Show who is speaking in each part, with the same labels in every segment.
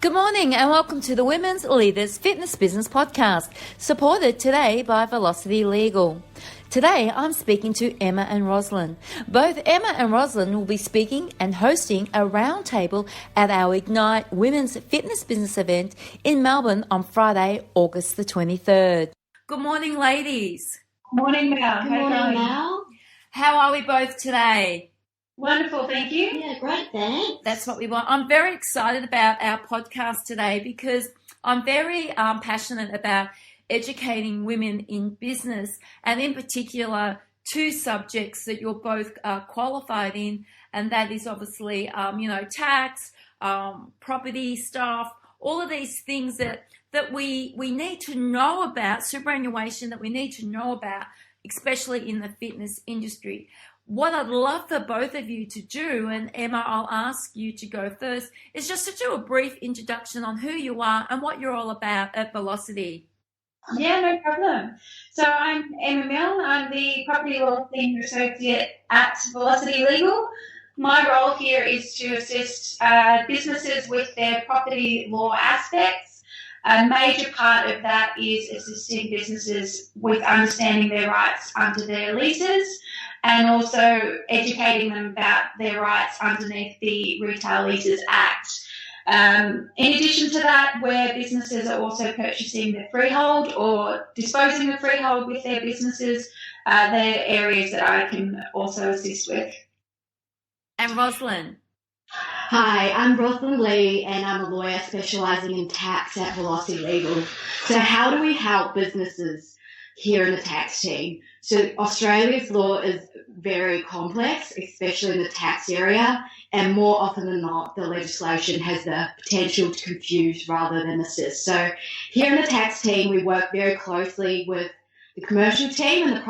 Speaker 1: Good morning and welcome to the Women's Leaders Fitness Business Podcast, supported today by Velocity Legal. Today I'm speaking to Emma and Rosalind. Both Emma and Rosalind will be speaking and hosting a roundtable at our Ignite Women's Fitness Business event in Melbourne on Friday, August the 23rd. Good morning, ladies.
Speaker 2: Morning, Mel.
Speaker 3: Good morning, Mel.
Speaker 1: How are we both today?
Speaker 2: Wonderful, thank you.
Speaker 3: Yeah, great, thanks.
Speaker 1: That's what we want. I'm very excited about our podcast today because I'm very passionate about educating women in business, and in particular two subjects that you're both qualified in, and that is obviously tax, property stuff, all of these things that we need to know about, superannuation that we need to know about, especially in the fitness industry. What I'd love for both of you to do, and Emma, I'll ask you to go first, is just to do a brief introduction on who you are and what you're all about at Velocity.
Speaker 2: Yeah, no problem. So I'm Emma Milne. I'm the Property Law Senior Associate at Velocity Legal. My role here is to assist businesses with their property law aspects. A major part of that is assisting businesses with understanding their rights under their leases, and also educating them about their rights underneath the Retail Leases Act. In addition to that, where businesses are also purchasing the freehold or disposing of freehold with their businesses, they're areas that I can also assist with.
Speaker 1: And Rosalind.
Speaker 3: Hi, I'm Rosalind Lee, and I'm a lawyer specialising in tax at Velocity Legal. So how do we help businesses here in the tax team? So Australia's law is very complex, especially in the tax area, and more often than not, the legislation has the potential to confuse rather than assist. So here in the tax team, we work very closely with the commercial team and the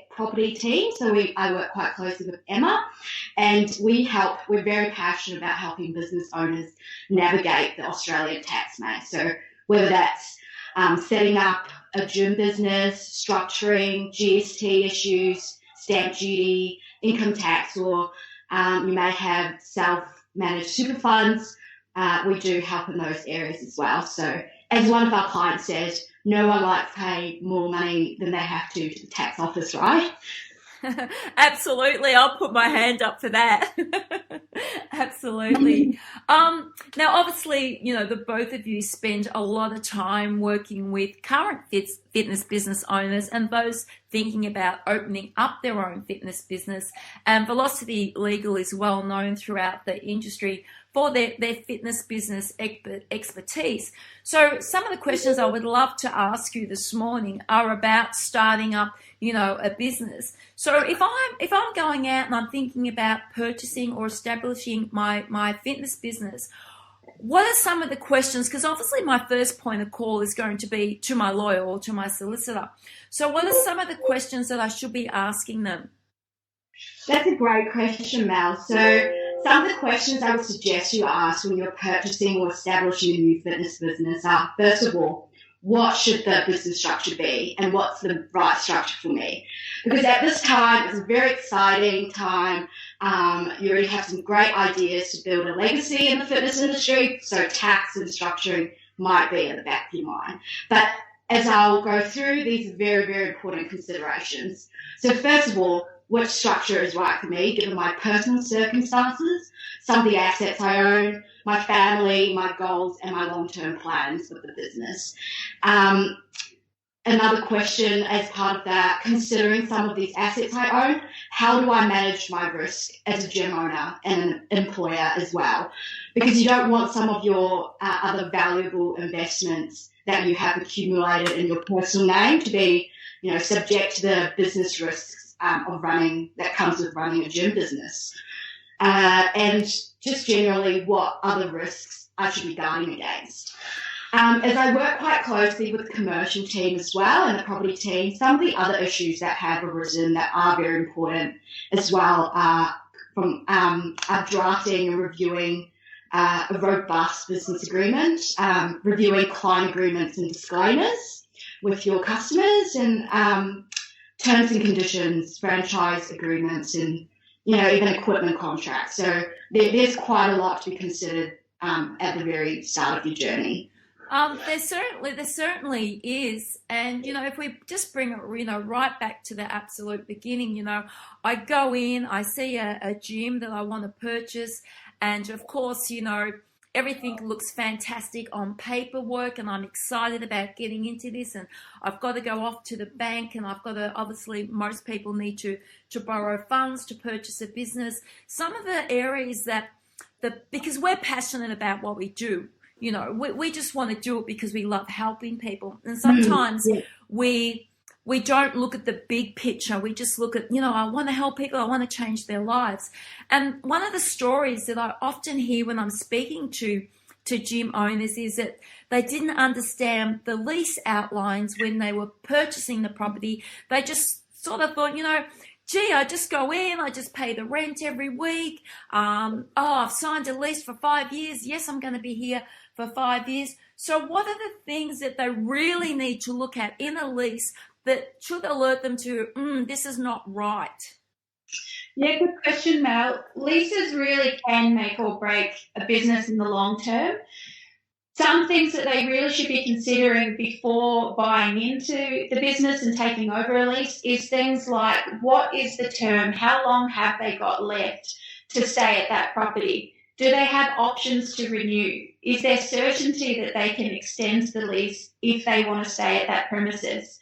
Speaker 3: property team. So I work quite closely with Emma, and we're very passionate about helping business owners navigate the Australian tax maze. So whether that's setting up a gym business, structuring, GST issues, stamp duty, income tax, or you may have self-managed super funds. We do help in those areas as well. So as one of our clients said, no one likes to pay more money than they have to the tax office, right?
Speaker 1: Absolutely. I'll put my hand up for that. Absolutely. Now, obviously, the both of you spend a lot of time working with current fitness business owners and those thinking about opening up their own fitness business. And Velocity Legal is well known throughout the industry for their fitness business expertise. So some of the questions I would love to ask you this morning are about starting up, a business. So if I'm going out and I'm thinking about purchasing or establishing my fitness business, what are some of the questions? Because obviously my first point of call is going to be to my lawyer or to my solicitor. So what are some of the questions that I should be asking them?
Speaker 3: That's a great question, Mel. So some of the questions I would suggest you ask when you're purchasing or establishing a new fitness business are, first of all, what should the business structure be and what's the right structure for me? Because at this time, it's a very exciting time. You already have some great ideas to build a legacy in the fitness industry, so tax and structuring might be at the back of your mind. But as I'll go through, these are very, very important considerations. So first of all, which structure is right for me, given my personal circumstances, some of the assets I own, my family, my goals, and my long-term plans with the business. Another question as part of that, considering some of these assets I own, how do I manage my risk as a gym owner and an employer as well? Because you don't want some of your other valuable investments that you have accumulated in your personal name to be, subject to the business risks that comes with running a gym business. And just generally what other risks I should be guarding against. As I work quite closely with the commercial team as well and the property team, some of the other issues that have arisen that are very important as well are from drafting and reviewing a robust business agreement, reviewing client agreements and disclaimers with your customers, and terms and conditions, franchise agreements, and even equipment contracts. So there's quite a lot to be considered at the very start of your journey?
Speaker 1: There certainly is, and if we just bring it, right back to the absolute beginning, I go in, I see a gym that I want to purchase, and of course, everything looks fantastic on paperwork, and I'm excited about getting into this, and I've got to go off to the bank, and I've got to, obviously, most people need to borrow funds to purchase a business. Some of the areas because we're passionate about what we do. We just want to do it because we love helping people. And sometimes we don't look at the big picture. We just look at, I want to help people. I want to change their lives. And one of the stories that I often hear when I'm speaking to gym owners is that they didn't understand the lease outlines when they were purchasing the property. They just sort of thought, gee, I just go in, I just pay the rent every week. I've signed a lease for 5 years. Yes, I'm going to be here for 5 years. So what are the things that they really need to look at in a lease that should alert them to, this is not right?
Speaker 2: Yeah, good question, Mel. Leases really can make or break a business in the long term. Some things that they really should be considering before buying into the business and taking over a lease is things like, what is the term? How long have they got left to stay at that property? Do they have options to renew? Is there certainty that they can extend the lease if they want to stay at that premises?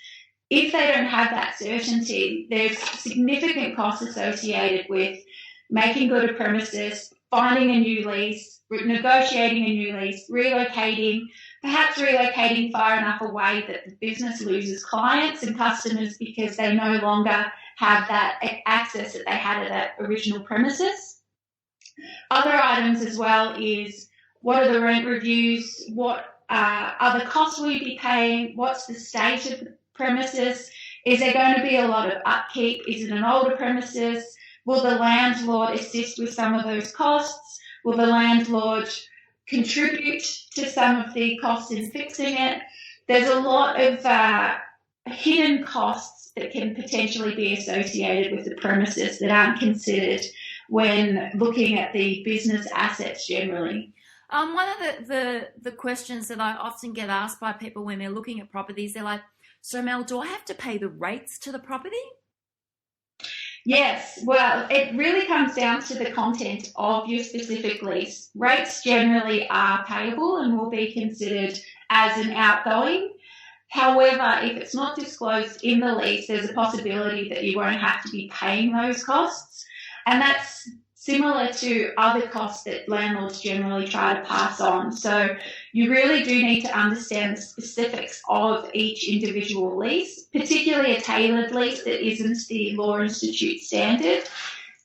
Speaker 2: If they don't have that certainty, there's significant costs associated with making good a premises, finding a new lease, negotiating a new lease, relocating, perhaps relocating far enough away that the business loses clients and customers because they no longer have that access that they had at that original premises. Other items as well is, what are the rent reviews? What other costs will you be paying? What's the state of the premises? Is there going to be a lot of upkeep? Is it an older premises? Will the landlord assist with some of those costs? Will the landlord contribute to some of the costs in fixing it? There's a lot of hidden costs that can potentially be associated with the premises that aren't considered when looking at the business assets generally.
Speaker 1: One of the questions that I often get asked by people when they're looking at properties, they're like, so Mel, do I have to pay the rates to the property?
Speaker 2: Yes, well, it really comes down to the content of your specific lease. Rates generally are payable and will be considered as an outgoing. However, if it's not disclosed in the lease, there's a possibility that you won't have to be paying those costs. And that's similar to other costs that landlords generally try to pass on. So you really do need to understand the specifics of each individual lease, particularly a tailored lease that isn't the Law Institute standard,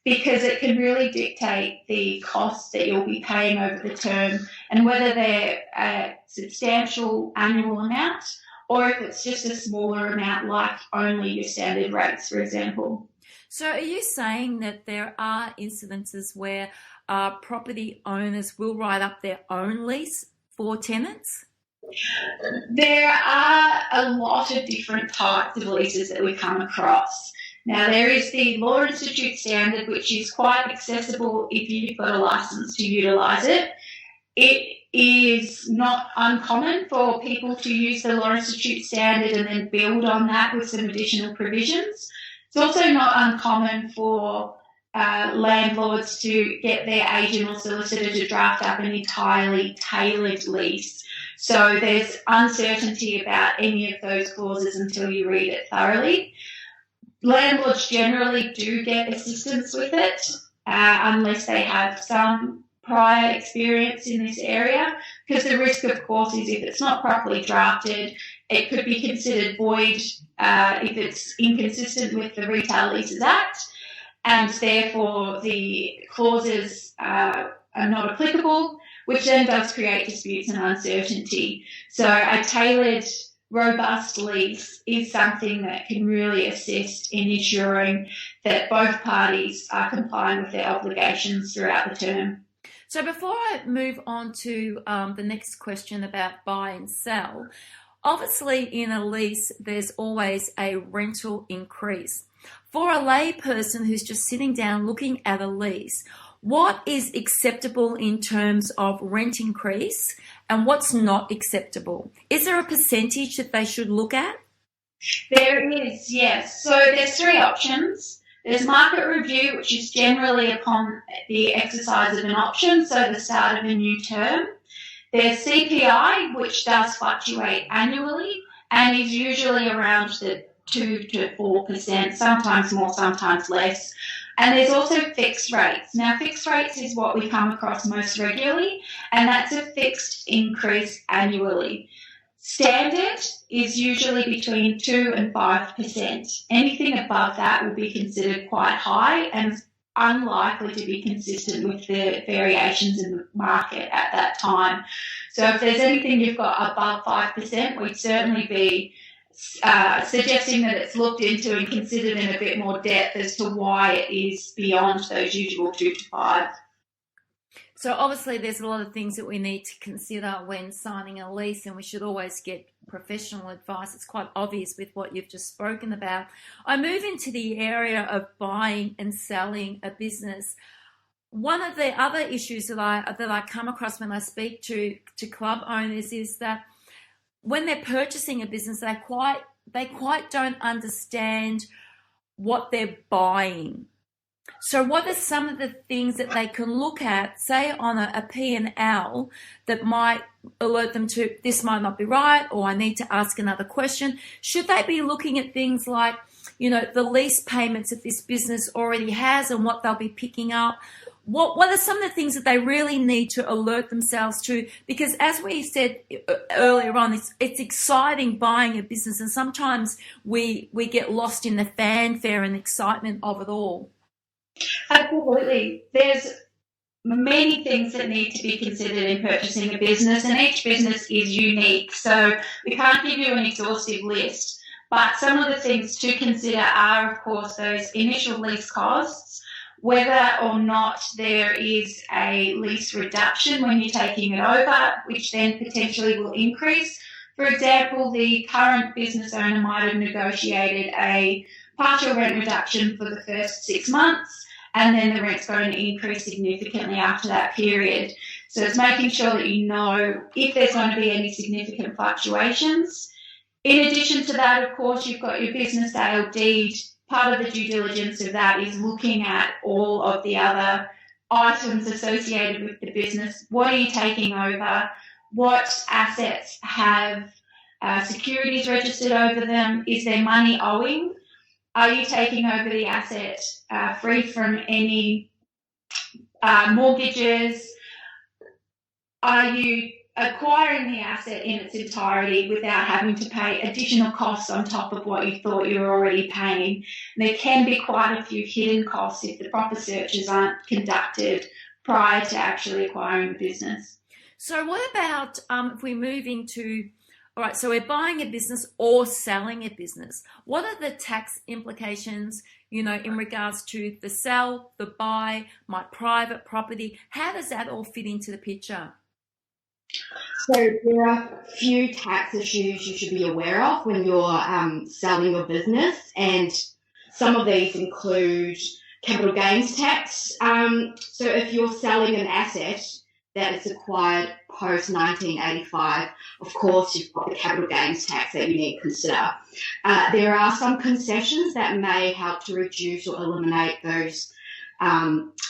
Speaker 2: because it can really dictate the costs that you'll be paying over the term and whether they're a substantial annual amount or if it's just a smaller amount like only your standard rates, for example.
Speaker 1: So are you saying that there are incidences where property owners will write up their own lease for tenants?
Speaker 2: There are a lot of different types of leases that we come across. Now, there is the Law Institute standard, which is quite accessible if you've got a license to utilise it. It is not uncommon for people to use the Law Institute standard and then build on that with some additional provisions. It's also not uncommon for landlords to get their agent or solicitor to draft up an entirely tailored lease. So there's uncertainty about any of those clauses until you read it thoroughly. Landlords generally do get assistance with it unless they have some prior experience in this area, because the risk, of course, is if it's not properly drafted, it could be considered void if it's inconsistent with the Retail Leases Act, and therefore the clauses are not applicable, which then does create disputes and uncertainty. So a tailored, robust lease is something that can really assist in ensuring that both parties are complying with their obligations throughout the term.
Speaker 1: So before I move on to the next question about buy and sell, obviously in a lease there's always a rental increase. For a lay person who's just sitting down looking at a lease, What is acceptable in terms of rent increase and what's not acceptable? Is there a percentage that they should look at?
Speaker 2: There is, yes. So there's three options. There's market review, which is generally upon the exercise of an option, so the start of a new term. There's CPI, which does fluctuate annually and is usually around the 2 to 4%, sometimes more, sometimes less. And there's also fixed rates. Now, fixed rates is what we come across most regularly, and that's a fixed increase annually. Standard is usually between 2 and 5%. Anything above that will be considered quite high and unlikely to be consistent with the variations in the market at that time. So if there's anything you've got above 5%, we'd certainly be suggesting that it's looked into and considered in a bit more depth as to why it is beyond those usual 2 to 5.
Speaker 1: So obviously there's a lot of things that we need to consider when signing a lease, and we should always get professional advice. It's quite obvious with what you've just spoken about. I move into the area of buying and selling a business. One of the other issues that I come across when I speak to club owners is that when they're purchasing a business, they quite don't understand what they're buying. So what are some of the things that they can look at, say on a P&L, that might alert them to this might not be right, or I need to ask another question? Should they be looking at things like, the lease payments that this business already has and what they'll be picking up? What are some of the things that they really need to alert themselves to? Because as we said earlier on, it's exciting buying a business, and sometimes we get lost in the fanfare and excitement of it all.
Speaker 2: Absolutely. There's many things that need to be considered in purchasing a business, and each business is unique. So we can't give you an exhaustive list, but some of the things to consider are, of course, those initial lease costs, whether or not there is a lease reduction when you're taking it over, which then potentially will increase. For example, the current business owner might have negotiated a partial rent reduction for the first 6 months, and then the rent's going to increase significantly after that period. So it's making sure that you know if there's going to be any significant fluctuations. In addition to that, of course, you've got your business sale deed. Part of the due diligence of that is looking at all of the other items associated with the business. What are you taking over? What assets have securities registered over them? Is there money owing? Are you taking over the asset free from any mortgages? Are you acquiring the asset in its entirety without having to pay additional costs on top of what you thought you were already paying? And there can be quite a few hidden costs if the proper searches aren't conducted prior to actually acquiring the business.
Speaker 1: So what about if we move into, all right, so we're buying a business or selling a business. What are the tax implications, in regards to the sell, the buy, my private property? How does that all fit into the picture?
Speaker 3: So there are a few tax issues you should be aware of when you're selling your business, and some of these include capital gains tax. So if you're selling an asset that is acquired post 1985, of course you've got the capital gains tax that you need to consider. There are some concessions that may help to reduce or eliminate those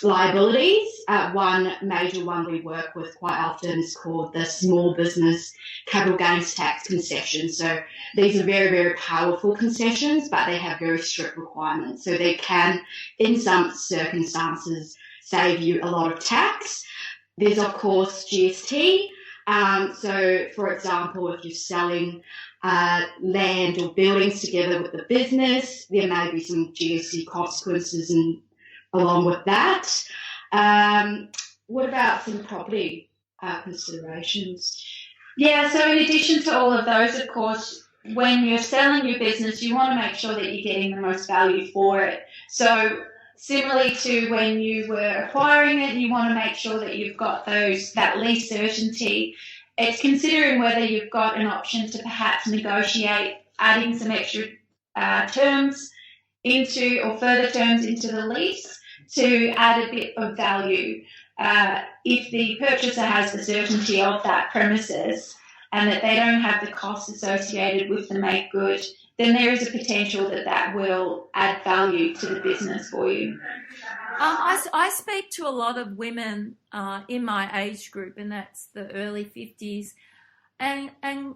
Speaker 3: liabilities. One major one we work with quite often is called the small business capital gains tax concession. So these are very, very powerful concessions, but they have very strict requirements. So they can, in some circumstances, save you a lot of tax. There's, of course, GST. So, for example, if you're selling land or buildings together with the business, there may be some GST consequences along with that. What about some property considerations?
Speaker 2: Yeah, so in addition to all of those, of course, when you're selling your business, you want to make sure that you're getting the most value for it. So similarly to when you were acquiring it, you want to make sure that you've got that lease certainty. It's considering whether you've got an option to perhaps negotiate adding some extra terms into or further terms into the lease to add a bit of value. If the purchaser has the certainty of that premises and that they don't have the costs associated with the make good, then there is a potential that that will add value to the business for you.
Speaker 1: I speak to a lot of women in my age group, and that's the early 50s, and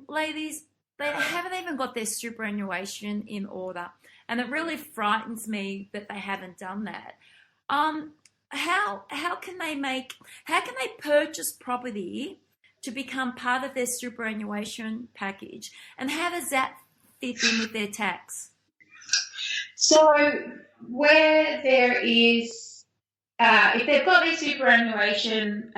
Speaker 1: ladies, they haven't even got their superannuation in order, and it really frightens me that they haven't done that. How can they purchase property to become part of their superannuation package, and how does that fit in with their tax?
Speaker 2: So where there is, if they've got their superannuation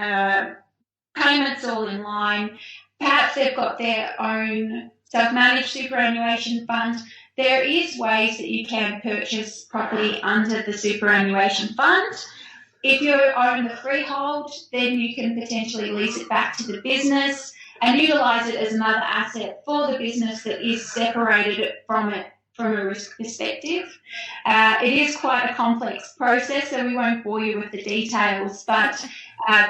Speaker 2: payments all in line, perhaps they've got their own self-managed superannuation fund, there is ways that you can purchase property under the superannuation fund. If you own the freehold, then you can potentially lease it back to the business and utilise it as another asset for the business that is separated from it from a risk perspective. It is quite a complex process, so we won't bore you with the details, but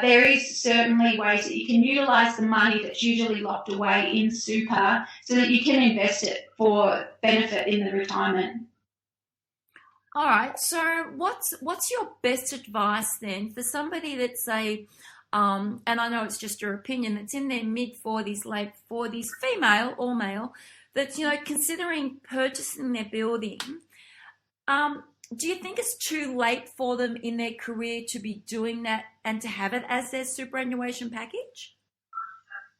Speaker 2: there is certainly ways that you can utilise the money that's usually locked away in super so that you can invest it for benefit in the retirement.
Speaker 1: All right, so what's your best advice then for somebody that's and I know it's just your opinion, that's in their mid-40s, late 40s, female or male, that's, considering purchasing their building. Do you think it's too late for them in their career to be doing that and to have it as their superannuation package?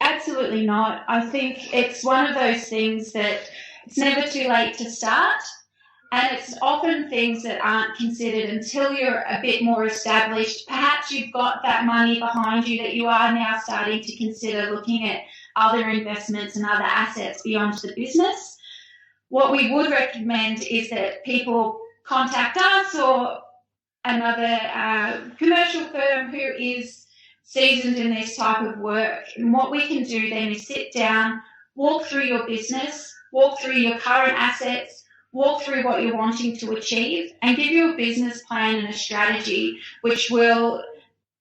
Speaker 2: Absolutely not. I think it's one of those things that it's never too late to start, and it's often things that aren't considered until you're a bit more established. Perhaps you've got that money behind you that you are now starting to consider looking at other investments and other assets beyond the business. What we would recommend is that people contact us or another commercial firm who is seasoned in this type of work. And what we can do then is sit down, walk through your business, walk through your current assets, walk through what you're wanting to achieve, and give you a business plan and a strategy which will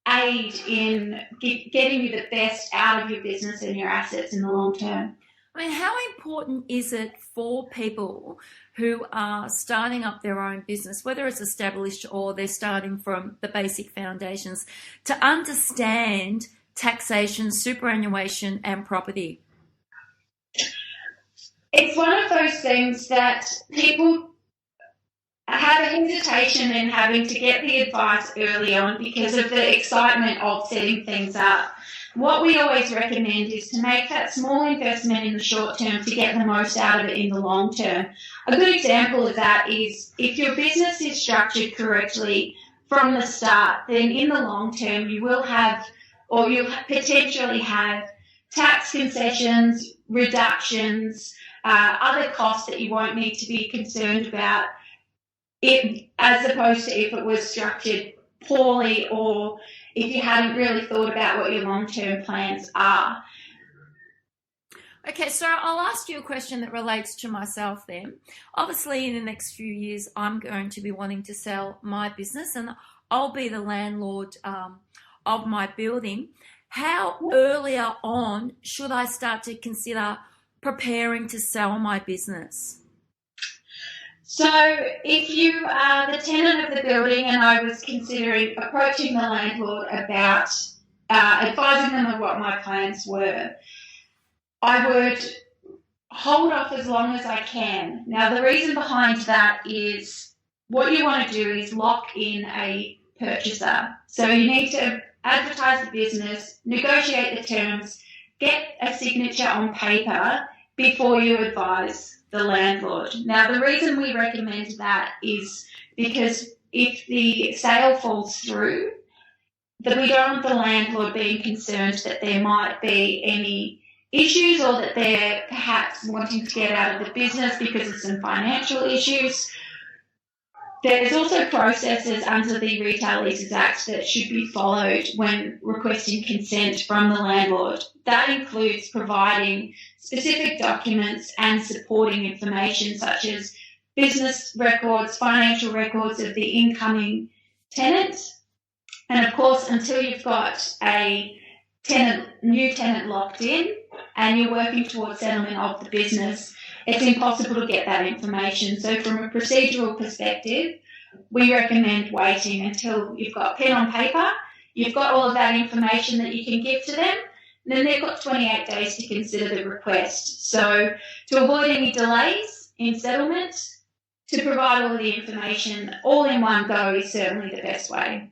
Speaker 2: aid in getting you the best out of your business and your assets in the long term.
Speaker 1: I mean, how important is it for people who are starting up their own business, whether it's established or they're starting from the basic foundations, to understand taxation, superannuation and property?
Speaker 2: It's one of those things that people have a hesitation in having to get the advice early on because of the excitement of setting things up. What we always recommend is to make that small investment in the short term to get the most out of it in the long term. A good example of that is if your business is structured correctly from the start, then in the long term you will have, or you'll potentially have, tax concessions, reductions, other costs that you won't need to be concerned about, as opposed to if it was structured poorly or if you hadn't really thought about what your long-term plans are.
Speaker 1: Okay, so I'll ask you a question that relates to myself then. Obviously, in the next few years, I'm going to be wanting to sell my business and I'll be the landlord of my building. How earlier on should I start to consider preparing to sell my business?
Speaker 2: So if you are the tenant of the building and I was considering approaching the landlord about advising them of what my plans were, I would hold off as long as I can. Now, the reason behind that is what you want to do is lock in a purchaser. So you need to advertise the business, negotiate the terms, get a signature on paper before you advise the landlord. Now, the reason we recommend that is because if the sale falls through, that we don't want the landlord being concerned that there might be any issues or that they're perhaps wanting to get out of the business because of some financial issues. There's also processes under the Retail Leases Act that should be followed when requesting consent from the landlord. That includes providing specific documents and supporting information such as business records, financial records of the incoming tenant. And of course, until you've got a new tenant locked in and you're working towards settlement of the business, it's impossible to get that information. So from a procedural perspective, we recommend waiting until you've got pen on paper, you've got all of that information that you can give to them, and then they've got 28 days to consider the request. So to avoid any delays in settlement, to provide all of the information all in one go is certainly the best way.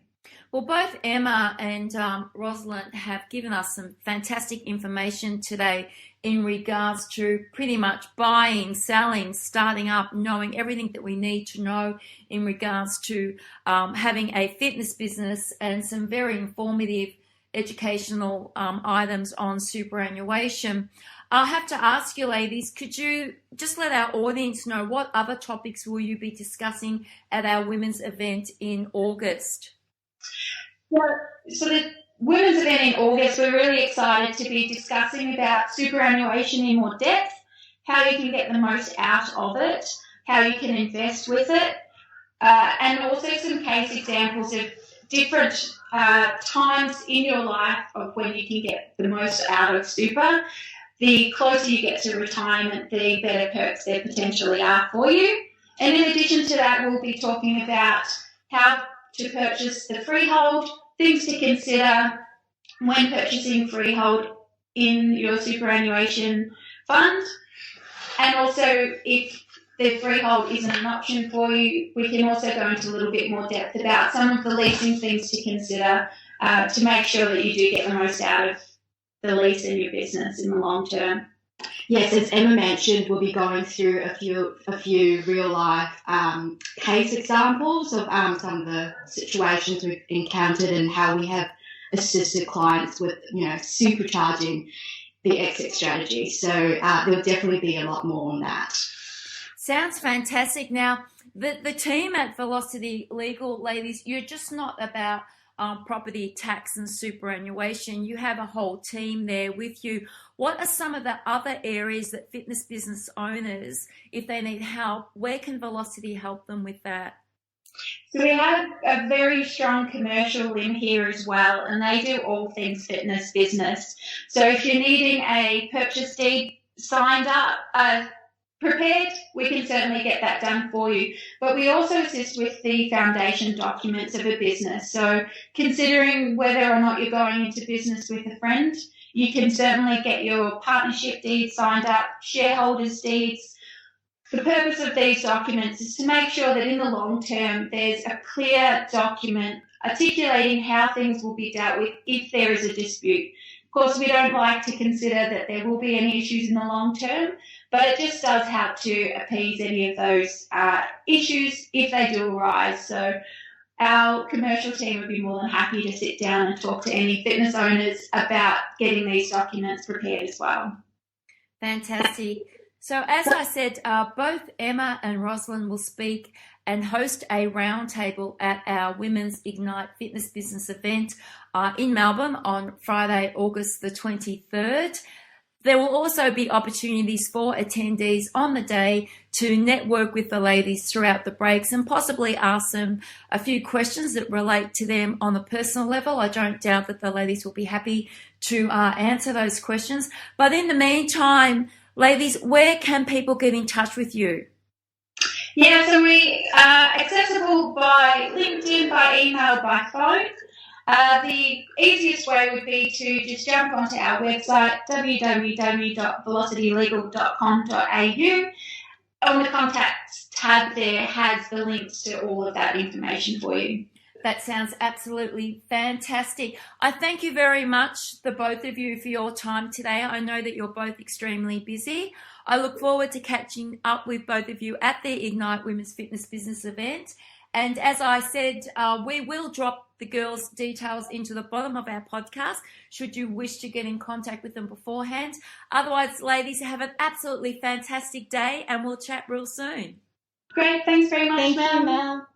Speaker 1: Well, both Emma and Rosalind have given us some fantastic information today in regards to pretty much buying, selling, starting up, knowing everything that we need to know in regards to having a fitness business, and some very informative educational items on superannuation. I'll have to ask you, ladies, could you just let our audience know what other topics will you be discussing at our women's event in August?
Speaker 2: Well, so the women's event in August, we're really excited to be discussing about superannuation in more depth, how you can get the most out of it, how you can invest with it, and also some case examples of different times in your life of when you can get the most out of super. The closer you get to retirement, the better perks there potentially are for you. And in addition to that, we'll be talking about how to purchase the freehold, things to consider when purchasing freehold in your superannuation fund, and also if the freehold isn't an option for you, we can also go into a little bit more depth about some of the leasing things to consider to make sure that you do get the most out of the lease in your business in the long term.
Speaker 3: Yes, as Emma mentioned, we'll be going through a few real life case examples of some of the situations we've encountered and how we have assisted clients with, supercharging the exit strategy. So there'll definitely be a lot more on that.
Speaker 1: Sounds fantastic. Now, the team at Velocity Legal, ladies, you're just not about property tax and superannuation. You have a whole team there with you. What are some of the other areas that fitness business owners, if they need help, where can Velocity help them with that?
Speaker 2: So we have a very strong commercial limb here as well, and they do all things fitness business. So if you're needing a purchase deed signed up, prepared, we can certainly get that done for you. But we also assist with the foundation documents of a business. So considering whether or not you're going into business with a friend, you can certainly get your partnership deeds signed up, shareholders deeds. The purpose of these documents is to make sure that in the long term there's a clear document articulating how things will be dealt with if there is a dispute. Of course, we don't like to consider that there will be any issues in the long term, but it just does help to appease any of those issues if they do arise. So our commercial team would be more than happy to sit down and talk to any fitness owners about getting these documents prepared as well.
Speaker 1: Fantastic. So as I said, both Emma and Rosalind will speak and host a roundtable at our Women's Ignite Fitness Business event in Melbourne on Friday, August the 23rd. There will also be opportunities for attendees on the day to network with the ladies throughout the breaks and possibly ask them a few questions that relate to them on a personal level. I don't doubt that the ladies will be happy to answer those questions. But in the meantime, ladies, where can people get in touch with you?
Speaker 2: Yeah, so we are accessible by LinkedIn, by email, by phone. The easiest way would be to just jump onto our website, www.velocitylegal.com.au. On the contacts tab there has the links to all of that information for you.
Speaker 1: That sounds absolutely fantastic. I thank you very much, the both of you, for your time today. I know that you're both extremely busy. I look forward to catching up with both of you at the Ignite Women's Fitness Business event. And as I said, we will drop the girls' details into the bottom of our podcast should you wish to get in contact with them beforehand. Otherwise, ladies, have an absolutely fantastic day and we'll chat real soon.
Speaker 2: Great. Thanks very much,
Speaker 3: Thank you, Mel.